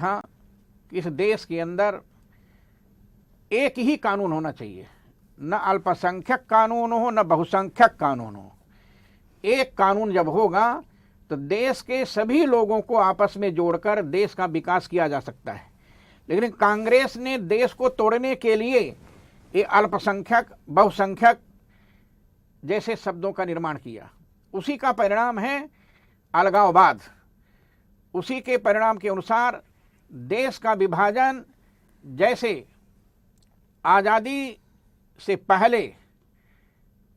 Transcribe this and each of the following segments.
था कि इस देश के अंदर एक ही कानून होना चाहिए, न अल्पसंख्यक कानून हो न बहुसंख्यक कानून हो। एक कानून जब होगा तो देश के सभी लोगों को आपस में जोड़कर देश का विकास किया जा सकता है। लेकिन कांग्रेस ने देश को तोड़ने के लिए ये अल्पसंख्यक बहुसंख्यक जैसे शब्दों का निर्माण किया। उसी का परिणाम है अलगाववाद। उसी के परिणाम के अनुसार देश का विभाजन जैसे आज़ादी से पहले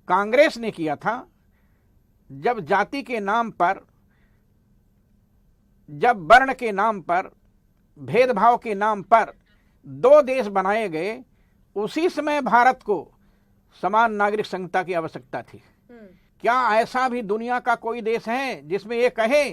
कांग्रेस ने किया था, जब जाति के नाम पर, जब वर्ण के नाम पर, भेदभाव के नाम पर दो देश बनाए गए, उसी समय भारत को समान नागरिक संहिता की आवश्यकता थी। क्या ऐसा भी दुनिया का कोई देश है जिसमें ये कहे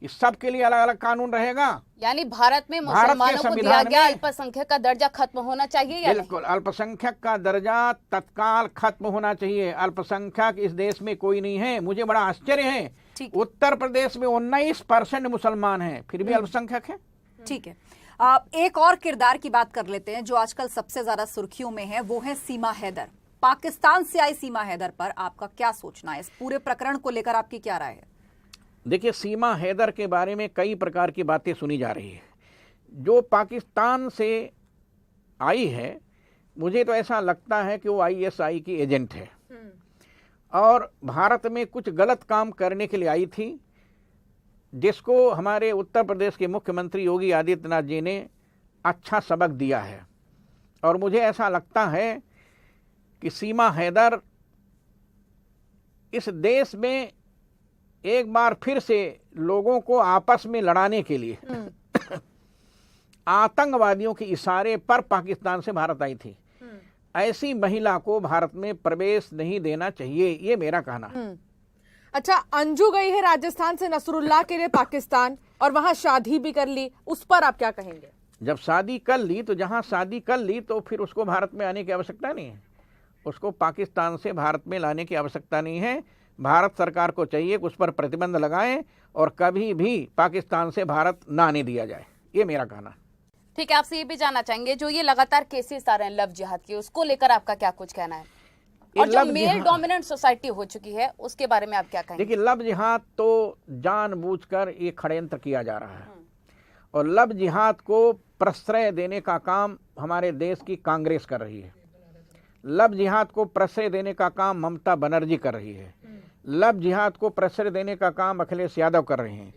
कि सबके लिए अलग अलग कानून रहेगा? यानी भारत में मुसलमानों को दिया गया अल्पसंख्यक का दर्जा खत्म होना चाहिए या बिल्कुल, अल्पसंख्यक का दर्जा तत्काल खत्म होना चाहिए। अल्पसंख्यक इस देश में कोई नहीं है। मुझे बड़ा आश्चर्य है, उत्तर प्रदेश में 19% मुसलमान हैं, फिर भी अल्पसंख्यक है। ठीक है, आप एक और किरदार की बात कर लेते हैं जो आजकल सबसे ज्यादा सुर्खियों में है, वो है सीमा हैदर। पाकिस्तान से आई सीमा हैदर पर आपका क्या सोचना है? इस पूरे प्रकरण को लेकर आपकी क्या राय है? देखिए, सीमा हैदर के बारे में कई प्रकार की बातें सुनी जा रही है। जो पाकिस्तान से आई है, मुझे तो ऐसा लगता है कि वो ISI की एजेंट है और भारत में कुछ गलत काम करने के लिए आई थी, जिसको हमारे उत्तर प्रदेश के मुख्यमंत्री योगी आदित्यनाथ जी ने अच्छा सबक दिया है। और मुझे ऐसा लगता है कि सीमा हैदर इस देश में एक बार फिर से लोगों को आपस में लड़ाने के लिए आतंकवादियों के इशारे पर पाकिस्तान से भारत आई थी। ऐसी महिला को भारत में प्रवेश नहीं देना चाहिए, ये मेरा कहना है। अच्छा, अंजू गई है राजस्थान से नसरुल्लाह के लिए पाकिस्तान और वहां शादी भी कर ली, उस पर आप क्या कहेंगे? जब शादी कर ली तो जहां शादी कर ली तो फिर उसको भारत में आने की आवश्यकता नहीं है। उसको पाकिस्तान से भारत में लाने की आवश्यकता नहीं है। भारत सरकार को चाहिए कि उस पर प्रतिबंध लगाएं और कभी भी पाकिस्तान से भारत ना आने दिया जाए, ये मेरा कहना। ठीक है, आपसे ये भी जानना चाहेंगे, जो ये लगातार केसेस आ रहे हैं लव जिहाद के, उसको लेकर आपका क्या कुछ कहना है? और जो मेल डोमिनेंट सोसाइटी हो चुकी है उसके बारे में आप क्या कहेंगे? देखिए, लव जिहाद तो जानबूझकर ये षड्यंत्र किया जा रहा है और लव जिहाद को प्रश्रय देने का काम हमारे देश की कांग्रेस कर रही है। लव जिहाद को प्रश्रय देने का काम ममता बनर्जी कर रही है। लव जिहाद को प्रश्रय देने का काम अखिलेश यादव कर रहे हैं।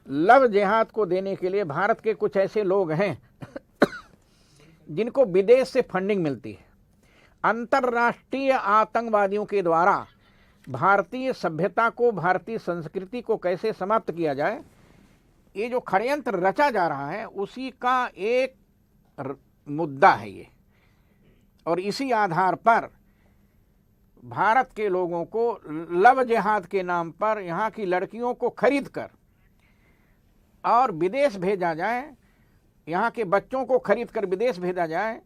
लव जिहाद को देने के लिए भारत के कुछ ऐसे लोग हैं जिनको विदेश से फंडिंग मिलती है। अंतर्राष्ट्रीय आतंकवादियों के द्वारा भारतीय सभ्यता को, भारतीय संस्कृति को कैसे समाप्त किया जाए, ये जो षड्यंत्र रचा जा रहा है उसी का एक मुद्दा है ये। और इसी आधार पर भारत के लोगों को लव जिहाद के नाम पर यहाँ की लड़कियों को खरीद कर और विदेश भेजा जाए, यहाँ के बच्चों को खरीद कर विदेश भेजा जाए।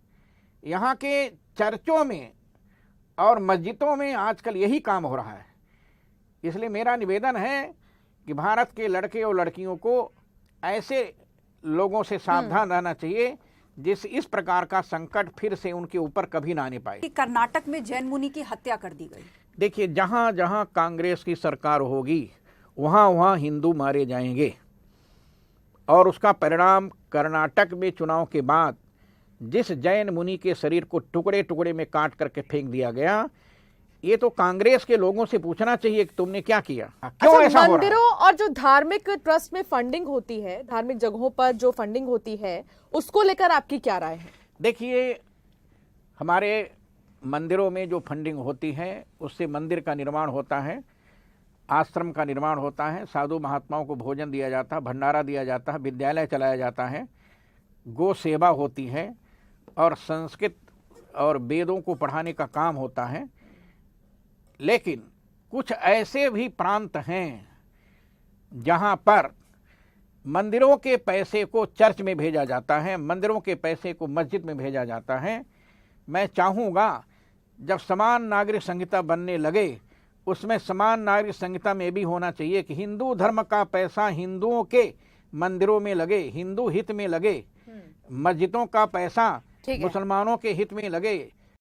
यहाँ के चर्चों में और मस्जिदों में आजकल यही काम हो रहा है। इसलिए मेरा निवेदन है कि भारत के लड़के और लड़कियों को ऐसे लोगों से सावधान रहना चाहिए जिस इस प्रकार का संकट फिर से उनके ऊपर कभी ना आने पाए। कर्नाटक में जैन मुनि की हत्या कर दी गई। देखिए, जहां जहां कांग्रेस की सरकार होगी वहां वहां हिंदू मारे जाएंगे और उसका परिणाम कर्नाटक में चुनाव के बाद जिस जैन मुनि के शरीर को टुकड़े टुकड़े में काट करके फेंक दिया गया, ये तो कांग्रेस के लोगों से पूछना चाहिए कि तुमने क्या किया, क्यों अच्छा, ऐसा हो रहा है? मंदिरों और जो धार्मिक ट्रस्ट में फंडिंग होती है, धार्मिक जगहों पर जो फंडिंग होती है, उसको लेकर आपकी क्या राय है? देखिए, हमारे मंदिरों में जो फंडिंग होती है उससे मंदिर का निर्माण होता है, आश्रम का निर्माण होता है, साधु महात्माओं को भोजन दिया जाता है, भंडारा दिया जाता है, विद्यालय चलाया जाता है, गौ सेवा होती है और संस्कृत और वेदों को पढ़ाने का काम होता है। लेकिन कुछ ऐसे भी प्रांत हैं जहां पर मंदिरों के पैसे को चर्च में भेजा जाता है, मंदिरों के पैसे को मस्जिद में भेजा जाता है। मैं चाहूँगा जब समान नागरिक संहिता बनने लगे उसमें समान नागरिक संहिता में भी होना चाहिए कि हिंदू धर्म का पैसा हिंदुओं के मंदिरों में लगे, हिंदू हित में लगे, मस्जिदों का पैसा ठीक है। मुसलमानों के हित में लगे,